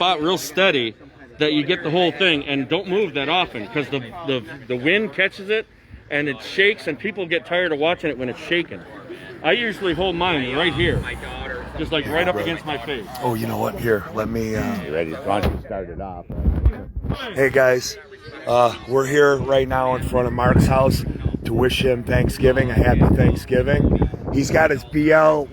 spot real steady that you get the whole thing, and don't move that often because the wind catches it and it shakes, and people get tired of watching it when it's shaking. I usually hold mine right here, just like right up against my face. Oh, you know what? Here, let me. You ready? Why don't you start it off? Hey guys, we're here right now in front of Mark's house to wish him Thanksgiving, a happy Thanksgiving. He's got his BLM,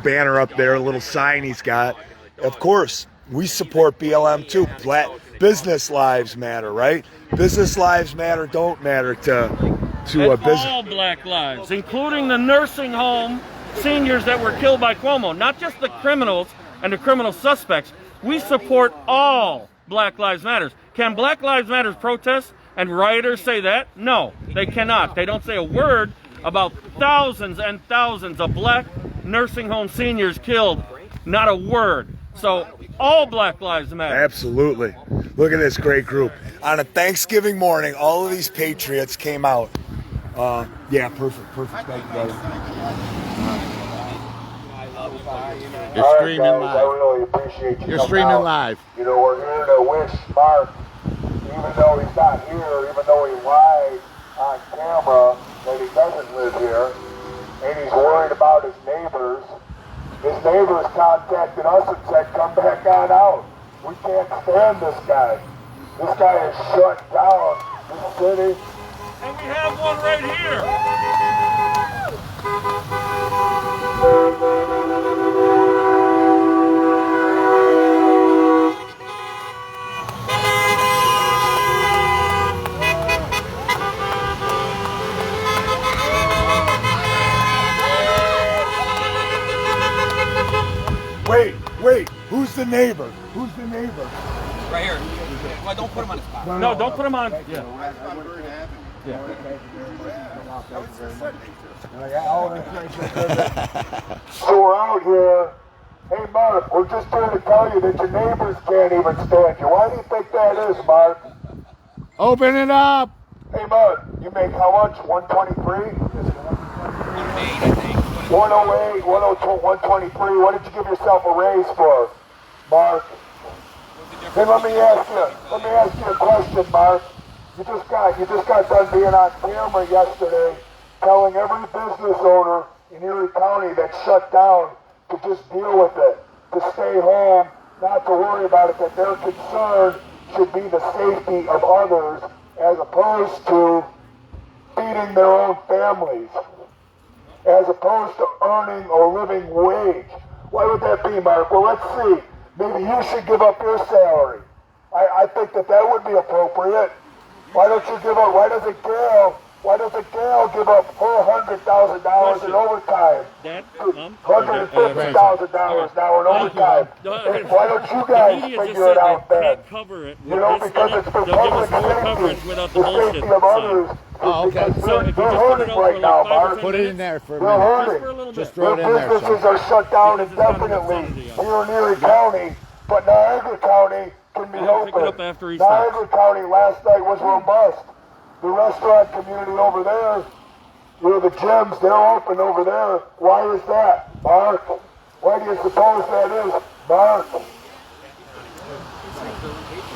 banner up there, a little sign he's got. Of course, we support BLM too. Business lives matter, right? Business lives matter, don't matter to a business. All black lives, including the nursing home seniors that were killed by Cuomo, not just the criminals and the criminal suspects. We support all Black Lives Matters. Can Black Lives Matter protest and rioters say that? No, they cannot. They don't say a word about thousands and thousands of black nursing home seniors killed. Not a word. So all Black Lives Matter. Absolutely. Look at this great group. On a Thanksgiving morning, all of these patriots came out. Yeah, perfect. Thank you, brother. You're streaming live. I really appreciate you. You're streaming live. You know, we're here to wish Mark, even though he's not here, even though he lied on camera that he doesn't live here, and he's worried about his neighbors. His neighbors contacted us and said, come back on out. We can't stand this guy. This guy has shut down this city. And we have one right here. Wait, who's the neighbor? Right here. Well, don't put him on the spot. No, don't put them on. Yeah. So we're out here. Hey, Mark, we're just here to tell you that your neighbors can't even stand you. Why do you think that is, Mark? Open it up. Hey, Mark, you make how much? 123? 108, 102, 123. What did you give yourself a raise for, Mark? Then let me ask you a question, Mark. You just got done being on camera yesterday telling every business owner in Erie County that shut down to just deal with it, to stay home, not to worry about it, that their concern should be the safety of others as opposed to feeding their own families, as opposed to earning or living wage. Why would that be, Mark? Well, let's see. Maybe you should give up your salary. I think that would be appropriate. Why does a gal give up $400,000 in overtime? $150,000 now in overtime. Why don't you guys figure it out then? You know, because it's for public safety, the safety of others. Oh, okay. They're hurting right now, Mark. Put it in there for a They're minute. hurting. Just throw it in there. Businesses are shut down indefinitely here in Erie County, but Niagara County can be open. Niagara County last night was robust. The restaurant community over there, the gyms, they're open over there. Why is that, Mark? Why do you suppose that is, Mark?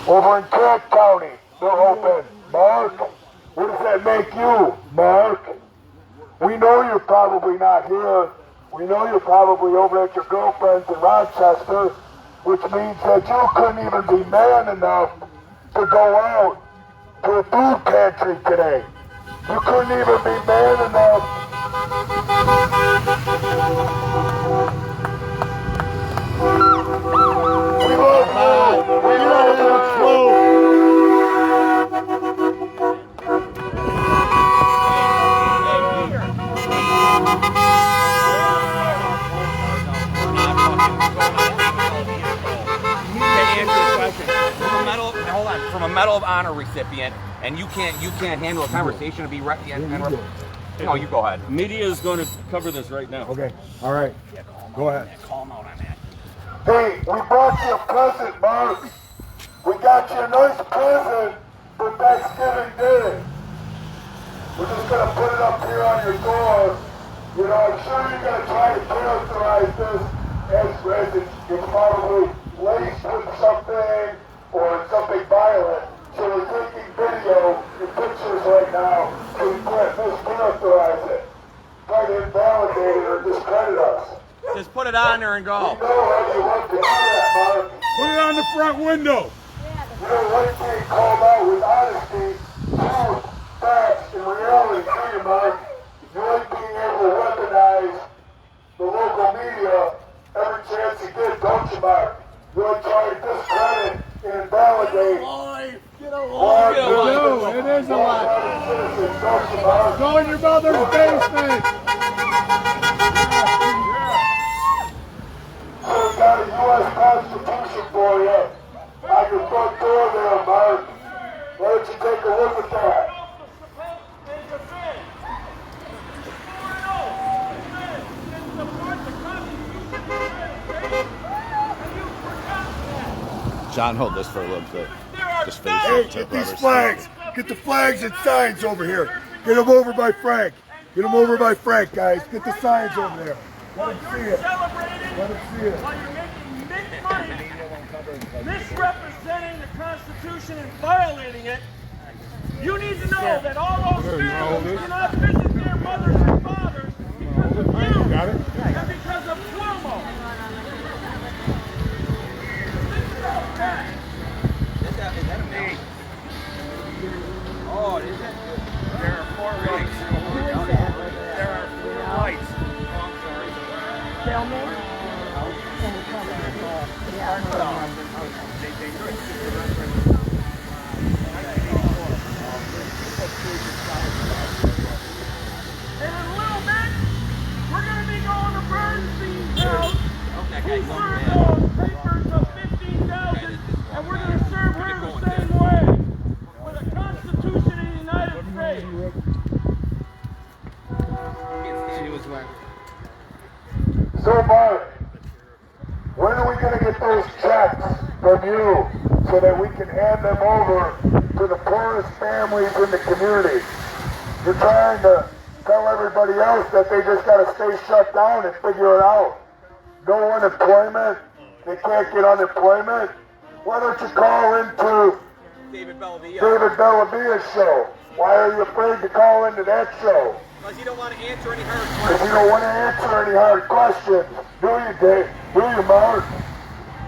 Over in Kent County, they're open, Mark. What does that make you, Mark? We know you're probably not here. We know you're probably over at your girlfriend's in Rochester, which means that you couldn't even be man enough to go out to a food pantry today. You couldn't even be man enough. We love you. We love you. From a Medal of Honor recipient, and you can't handle a conversation to be right. No, you go ahead. Media is going to cover this right now. Okay, all right. Go ahead. Call him out on that. Hey, we brought you a present, Mark. We got you a nice present for Thanksgiving Day. We're just gonna put it up here on your door. You know, I'm sure you're gonna try to characterize this as put it on there and We go. know how you like to do that, Mark. Put it on the front window. You don't like being called out with honesty, truth, facts, and reality, do you, Mark? You like being able to weaponize the local media every chance you get, don't you, Mark? You like trying to discredit and invalidate You do. It is a lot. citizens, don't you, Mark? Go in your mother's basement. So we got a U.S. Constitution for you on your front door there, Mark. Why don't you take a look at that? John, hold this for a little bit. Just finish Hey, it. get these flags. Get the flags and signs over here. Get them over by Frank. Get them over by Frank, guys. Get the signs over there. Let them see it. Celebrating Let them see it. while you're making big money, misrepresenting the Constitution and violating it. You need to know that all those families cannot visit their mothers and fathers because of you Got it? and because of Cuomo. Think about that. Is that a me? Oh, is it? There are 4 rigs. There are 4 lights. Oh, I'm sorry. And in a little bit, we're going to be going to Bernstein's house. We served those papers of 15,000, and we're going to serve her the same way, with a Constitution in the United States. So, Mark, when are we going to get those checks from you so that we can hand them over to the poorest families in the community? You're trying to tell everybody else that they just got to stay shut down and figure it out. No unemployment. They can't get unemployment. Why don't you call into David Bellavia. David Bellavia's show? Why are you afraid to call into that show? Because you don't want to answer any hard Because questions. you don't want to answer any hard questions, do you, Dave? Do you, Mark?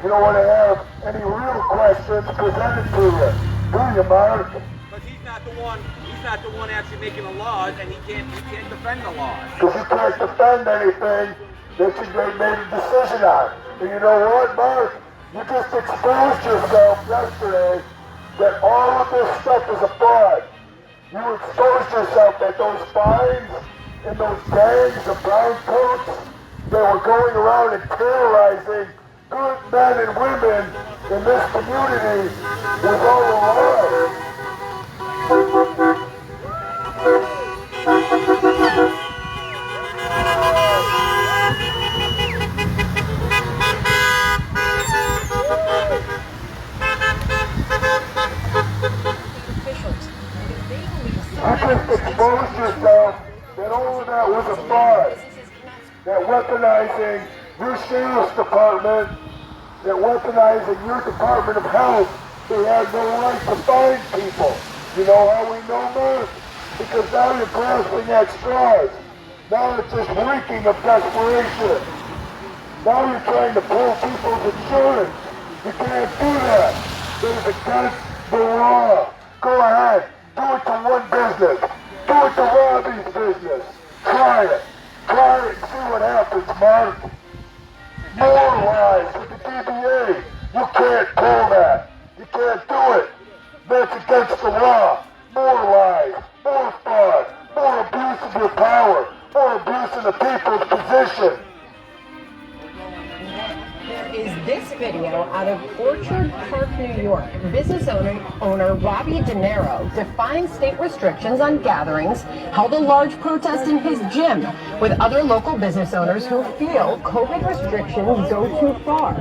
You don't want to have any real questions presented to you, do you, Mark? Because he's not the one. He's not the one actually making the laws, and he can't defend the laws. Because you can't defend anything that you made a decision on. And you know what, Mark? You just exposed yourself yesterday that all of this stuff is a fraud. You exposed yourself that those fines and those gangs of brown coats that were going around and terrorizing good men and women in this community was all a lie. You just exposed yourself that all of that was a fraud. That weaponizing your sheriff's department, that weaponizing your Department of Health, they had no right to find people. You know how we know that? Because now you're grasping at straws. Now it's just reeking of desperation. Now you're trying to pull people's insurance. You can't do that. That is against the law. Go ahead. Do it to one business. Do it to Robbie's business. Try it. Try it and see what happens, Mark. More lies with the DBA. You can't pull that. You can't do it. That's against the law. More lies. More fraud. More abuse of your power. More abuse of the people's position. There is this video out of Orchard Park, New York. Business owner Robbie De Niro defying state restrictions on gatherings, held a large protest in his gym with other local business owners who feel COVID restrictions go too far.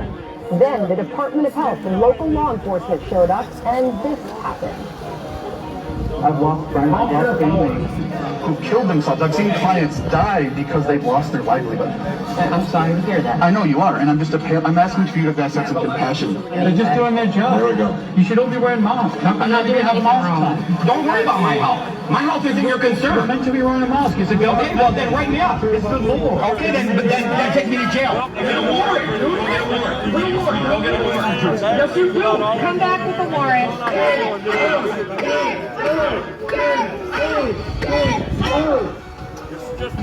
Then the Department of Health and local law enforcement showed up, and this happened. I've lost friends, I've lost family who killed themselves. I've seen clients die because they've lost their livelihood. I'm sorry to hear that. I know you are, and I'm asking for you to have a sense of compassion. They're just doing their job. There we go. You should all be wearing masks. I'm not going to have masks on. Don't worry about my health. My health isn't your concern. You're meant to be wearing a mask. You said, okay, well then write me up. It's the law. Okay, then take me to jail. Get a warrant. Get a warrant. Yes, you do. Come back with a warrant.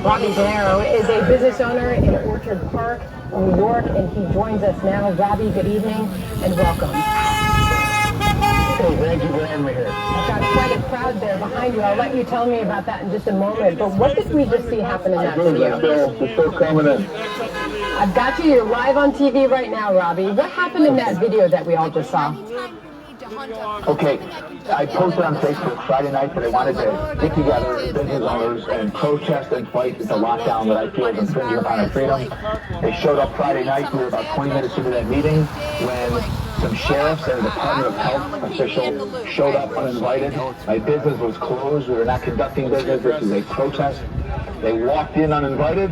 Robbie Dinero is a business owner in Orchard Park, New York, and he joins us now. Robbie, good evening and welcome. Thank you for having me here. I've got quite a crowd there behind you. I'll let you tell me about that in just a moment. But what did we just see happen in that video? They're still coming in. I've got you. You're live on TV right now, Robbie. What happened in that video that we all just saw? Okay, I posted on Facebook Friday night that I wanted to get together as business owners and protest and fight the lockdown that I feel is infringing upon our freedom. They showed up Friday night. We were about 20 minutes into that meeting when some sheriffs and a Department of Health official showed up uninvited. My business was closed. We were not conducting business. This is a protest. They walked in uninvited.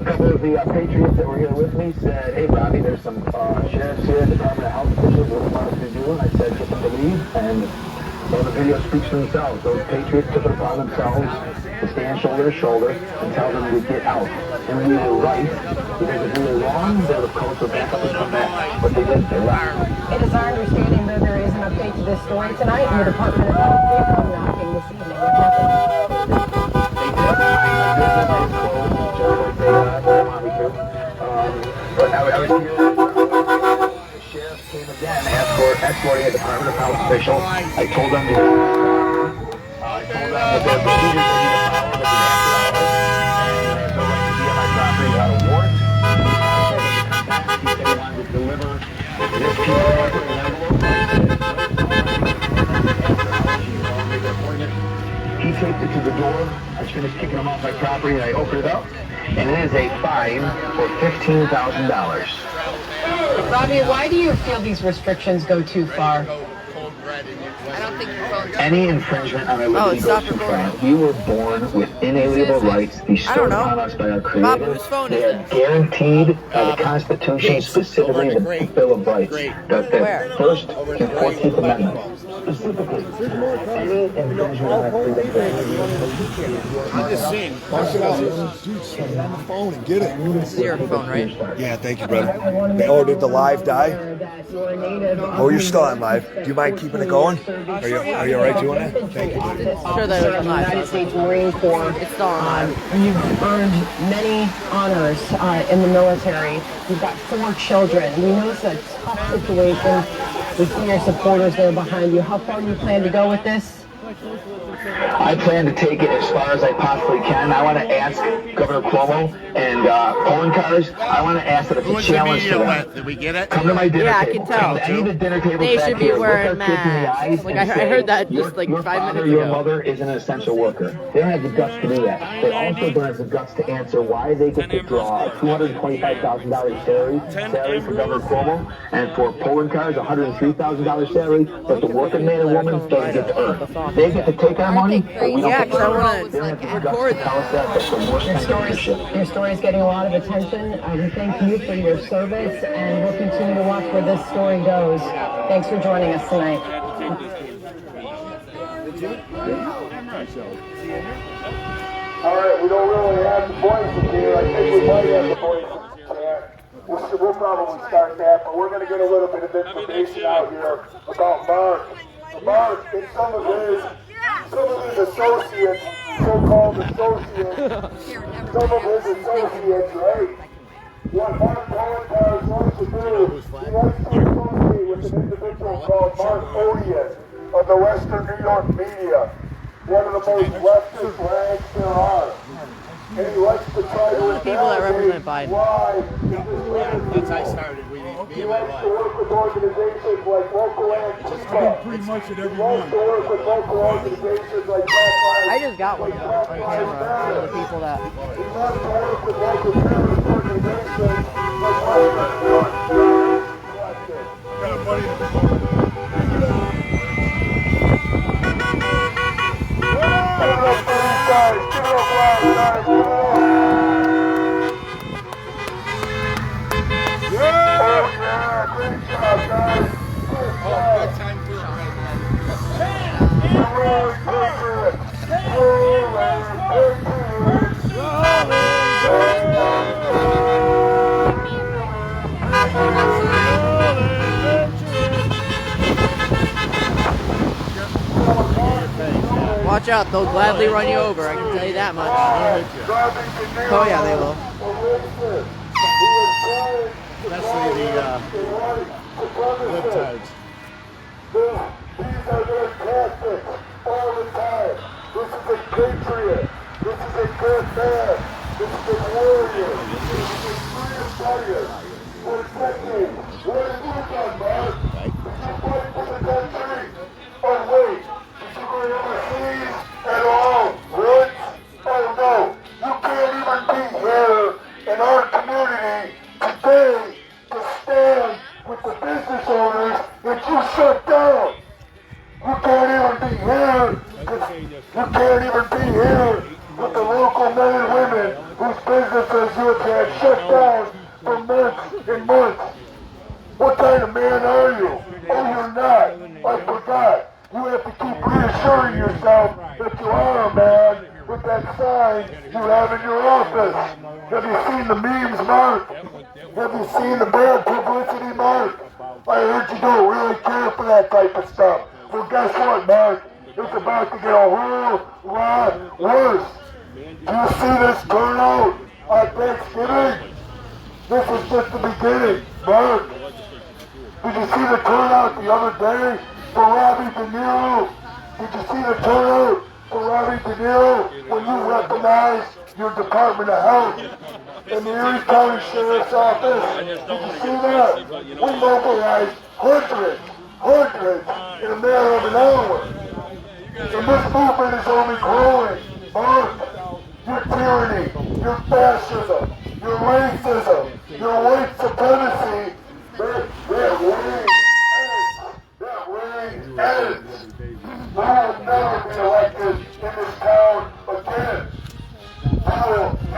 A couple of the patriots that were here with me said, hey, Robbie, there's some sheriffs here, Department of Health officials, what do you want us to do? And I said, get them to leave. And well, the video speaks for themselves. Those patriots took it upon themselves to stand shoulder to shoulder and tell them to get out. And we were right, because if we were wrong, they would have called for backup and come back. But they didn't. They left. It is our understanding that there is an update to this story tonight, and the Department of Health did come knocking this evening. What happened? But I was here. The sheriff came again, escorting a Department of Health official. I told them that there are procedures they need to follow, that they're going to be on my property without a warrant. He said he wanted to deliver this piece of paper in an envelope. He taped it to the door. I finished kicking him off my property, and I opened it up. And it is a fine for $15,000. Robbie, why do you feel these restrictions go too far? I don't think your phone's Any infringement on our liberty goes too far. We were born with inalienable rights bestowed upon us by our Creator. They are guaranteed by the Constitution, specifically the Bill of Rights. The First and 14th Amendment. Specifically, any infringement on our freedom. I'm just saying, bust it out. Dude, sit on the phone and get it. It's your phone, right? Yeah, thank you, brother. Oh, did the live die? Oh, you're still on live. Do you mind keeping it going? Are you all right doing that? Thank you. Sure that it was live. United States Marine Corps. It's still on. You've earned many honors in the military. You've got 4 children. We know it's a tough situation. We see your supporters there behind you. How far do you plan to go with this? I plan to take it as far as I possibly can. I want to ask Governor Cuomo and polling cars. I want to ask that it's a challenge to them. Did we get it? Come to my dinner Yeah, I table. can tell. Come to any of the dinner tables They back should be here. wearing Look our kids in the masks. eyes Like, and I say, heard that just like your 5 father, minutes your ago. mother is an essential worker. They don't have the guts to do that. They also don't have the guts to answer why they get to draw a $225,000 salary for Governor Cuomo, and for polling cars, $103,000 salary, but the working man and woman doesn't get to earn. They get to take our money, but we don't Yeah, get because to I earn. want They don't have to the guts record to tell us that. That's the worst kind of leadership. Your story is getting a lot of attention. We thank you for your service, and we'll continue to watch where this story goes. Thanks for joining us tonight. All right, we don't really have the voices here. I think we might have the voices in chat. We'll probably start that, but we're going to get a little bit of information out here about Mark. Mark and some of his associates, so-called associates, some of his associates, right? What Mark Poloncarz wants to do, he wants to associate with an individual called Mark Odious of the Western New York media, one of the most leftist rags there are. And he likes to try to people that represent Biden. Since I started, he likes to work with organizations like Local Antifa. pretty much at every He likes to work with local organizations like Black Lives I just got one on camera for the people that. He loves to work with local terrorist organizations like Western New York. got a buddy. Great job, guys. Good job. time for it right now. Roaring Patriots. Roaring Patriots. Watch out, they'll gladly run you over, I can tell you that much. Oh yeah, they will. Especially the libtards. These are their tactics all the time. This is a patriot. This is a good man. This is a warrior. This is a freedom fighter. For decades. What have you done, Mark? Did you fight for the country? Oh, wait. Did you go overseas at all? What? Oh, no. You can't even be here in our community today to stand with the business owners that you shut down. You can't even be here. You can't even be here with the local men and women whose businesses you have had shut down for months and months. What kind of man are you? Oh, you're not. I forgot. You have to keep reassuring yourself that you are a man with that sign you have in your office. Have you seen the memes, Mark? Have you seen the bad publicity, Mark? I heard you don't really care for that type of stuff. Well, guess what, Mark? It's about to get a whole lot worse. Do you see this turnout on Thanksgiving? This is just the beginning, Mark. Did you see the turnout the other day for Robbie De Niro? Did you see the turnout for Robbie De Niro when you recognized your Department of Health and the Erie County Sheriff's Office? Did you see that? We mobilized hundreds in a matter of an hour. And this movement is only growing. Mark, your tyranny, your fascism, your racism, your white supremacy, that reign ends. You will never be elected in this town again. You'll be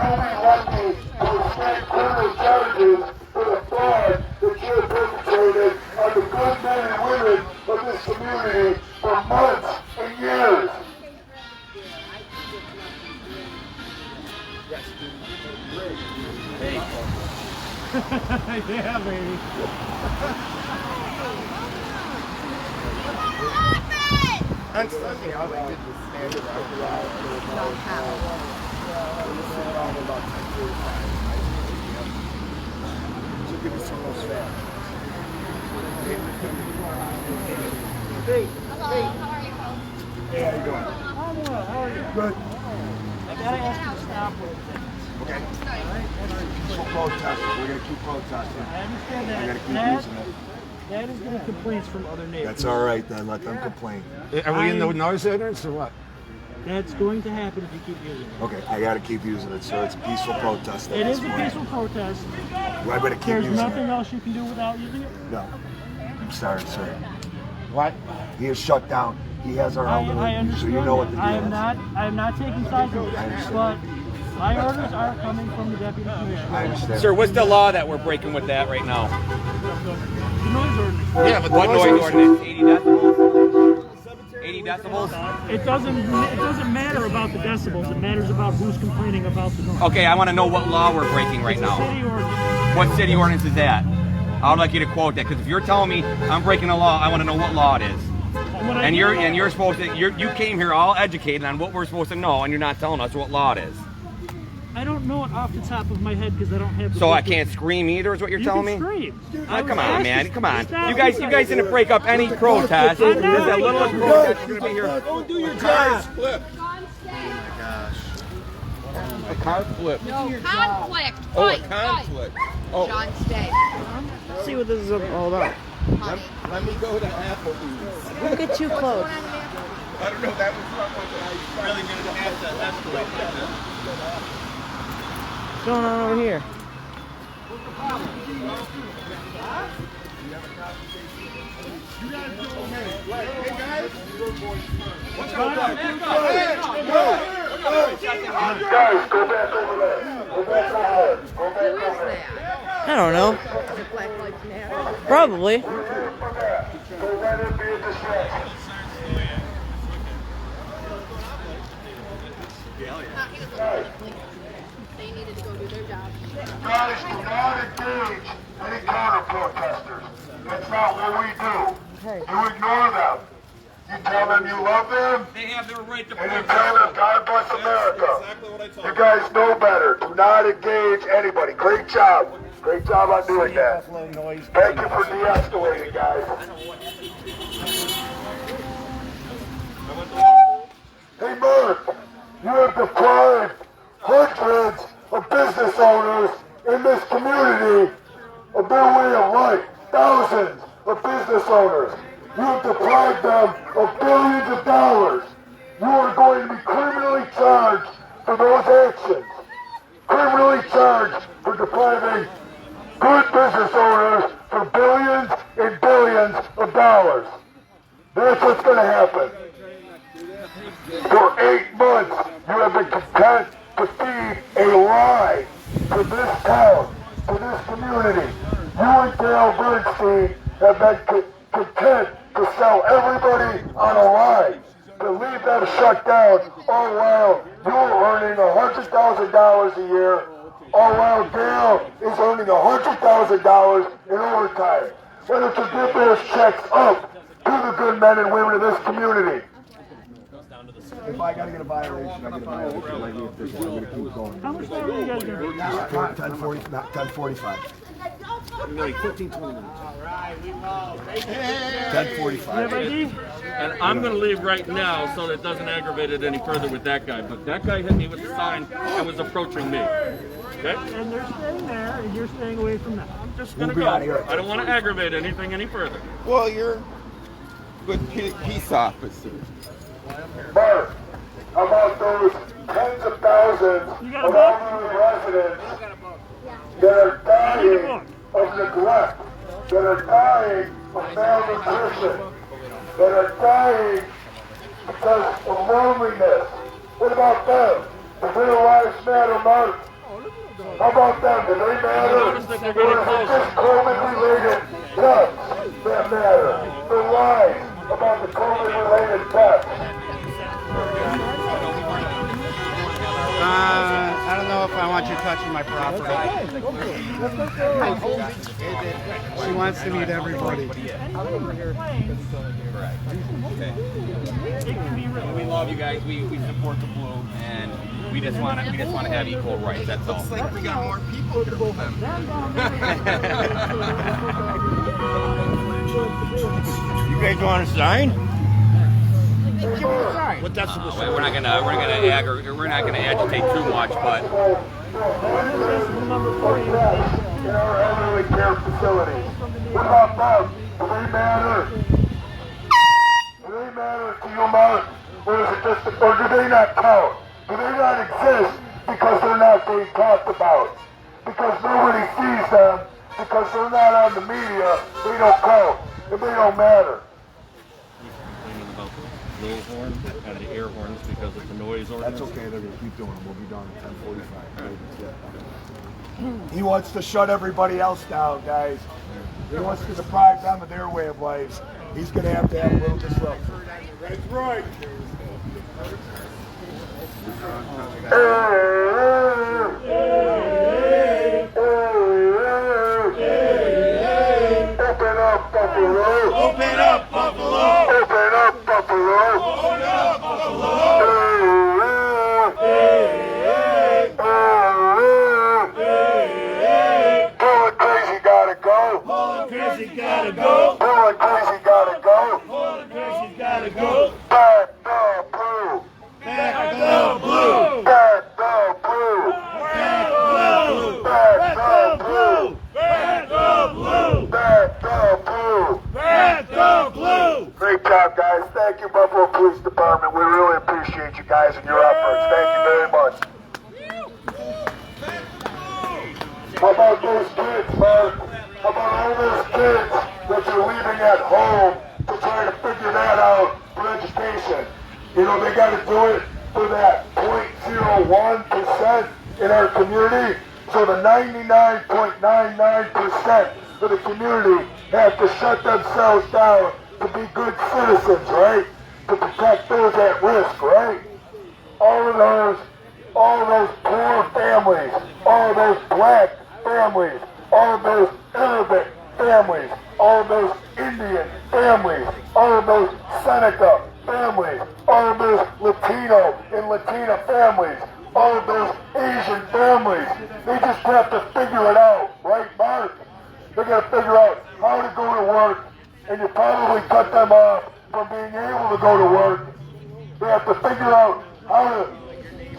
lucky to escape criminal charges for the fraud that you have perpetrated on the good men and women of this community for months and years. Yeah, baby. That's something I like to stand Hey, how you doing? I'm well, how are you? Good. I gotta ask you to stop with it. Okay. Keep protesting. We're going to keep protesting. I understand that. We're going to keep using it. That is getting complaints from other neighbors. That's all right then. Let them complain. Are we in the noise ordinance or what? That's going to happen if you keep using it. Okay, I got to keep using it, sir. It's a peaceful protest. It is a peaceful protest. I better keep There's using nothing it. else you can do without using it? No. I'm sorry, sir. What? He is shut down. He has our I elderly, so understand. you know what the deal I is. am not taking sides with I it, understand. but my orders are coming from the deputy commissioner. I understand. Sir, what's the law that we're breaking with that right now? The noise ordinance. Yeah, but What noise ordinance? 80 decibels? 80 decibels? It doesn't matter about the decibels. It matters about who's complaining about the noise. Okay, I want to know what law we're breaking right It's a now. city ordinance. What city ordinance is that? I would like you to quote that, because if you're telling me I'm breaking a law, I want to know what law it is. What I And do you're supposed to you came here all educated on what we're supposed to know, and you're not telling us what law it is. I don't know it off the top of my head because I don't have the So I book. can't scream either, is what you're You telling can me? scream. Oh, come on, man. Come on. You guys didn't break up any protest. I'm not There's that little breaking up protest you're gonna be here. Go do your job. A conflict. No, conflict. Oh, a Fight, conflict. fight. Oh. John, stay. Let's see what this is all about. Honey. Let me go to Applebee's. Don't get too close. I don't know, that was something that I really didn't have to escalate like this. What's going on over here? Hey guys, Guys, go back over there. Go back over there. Go back Who is over there. that? I don't know. Probably. They needed to go do their job. Guys, do not engage any counter-protesters. That's not what we do. You ignore them. You tell them you love them. They have their right to And you tell them God bless America. You guys know better. Do not engage anybody. Great job. Great job on doing that. Thank you for de-escalating, guys. Hey, Mark, you have deprived hundreds of business owners in this community of their way of life. Thousands of business owners. You have deprived them of billions of dollars. You are going to be criminally charged for those actions. Criminally charged for depriving good business owners for billions and billions of dollars. That's what's going to happen. For 8 months, you have been content to feed a lie to this town, to this community. You and Gail Bernstein have been content to sell everybody on a lie, to leave them shut down, all while you're earning $100,000 a year, all while Gail is earning $100,000 in overtime. Why don't you give those checks up to the good men and women of this community? If I gotta get a violation, I get a violation. Like if this is gonna keep going. How much longer are you guys gonna be? 10:40, not 10:45. Like 15, 20 minutes. 10:45. And I'm going to leave right now so that it doesn't aggravate it any further with that guy. But that guy hit me with the sign and was approaching me. Okay? And they're staying there, and you're staying away from them. I'm just going to We'll go. be out of here. I don't want to aggravate anything any further. Well, you're good peace officer. Mark, how about those tens of thousands of elderly residents that are dying of neglect, that are dying of malnutrition, that are dying because of loneliness? What about them? Do their lives matter, Mark? How about them? Do they matter? Or is it just COVID-related deaths that matter? Their lives about the COVID-related deaths? I don't know if I want you touching my property. She wants to meet everybody. We love you guys. We support the blue, and we just want to have equal rights. That's all. Looks like we got more people here with them. You guys want a sign? What decibels? We're not gonna agitate too much, but in our elderly care facilities. What about them? Do they matter? Do they matter to you, Mark? Or is it just, or do they not count? Do they not exist because they're not being talked about? Because nobody sees them, because they're not on the media, they don't count, and they don't matter. Complaining about the little horn and the air horns because of the noise ordinance. That's okay, they're gonna keep doing them. We'll be done at 10:45. He wants to shut everybody else down, guys. He wants to deprive them of their way of life. He's gonna have to have a little disruption. That's right. Open up, Buffalo! Open up, Buffalo! Open up, Buffalo! Open up, Buffalo! Going crazy, gotta go! Pulling crazy, gotta go! Going crazy, gotta go! Pulling crazy, gotta go! Back the blue! Back the blue! Back the blue! Back the blue! Back the blue! Back the blue! Back the blue! Back the blue! Great job, guys. Thank you, Buffalo Police Department. We really appreciate you guys and your efforts. Thank you very much. How about those kids, Mark? How about all those kids that you're leaving at home to try to figure that out for education? You know, they got to do it for that 0.01% in our community. So the 99.99% of the community have to shut themselves down to be good citizens, right? To protect those at risk, right? All of those poor families, all of those black families, all of those Arabic families, all of those Indian families, all of those Seneca families, all of those Latino and Latina families, all of those Asian families, they just have to figure it out, right, Mark? They got to figure out how to go to work, and you probably cut them off from being able to go to work. They have to figure out how to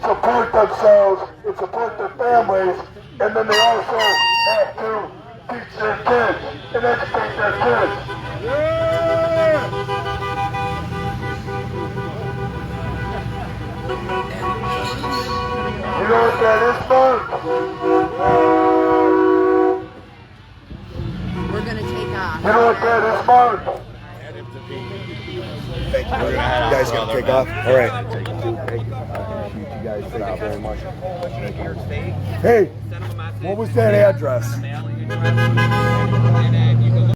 support themselves and support their families, and then they also have to teach their kids and educate their kids. You know what that is, Mark? We're gonna take off. You know what that is, Mark? Thank you. You guys gonna take off? All right. You guys, thank you very much. Hey, what was that address?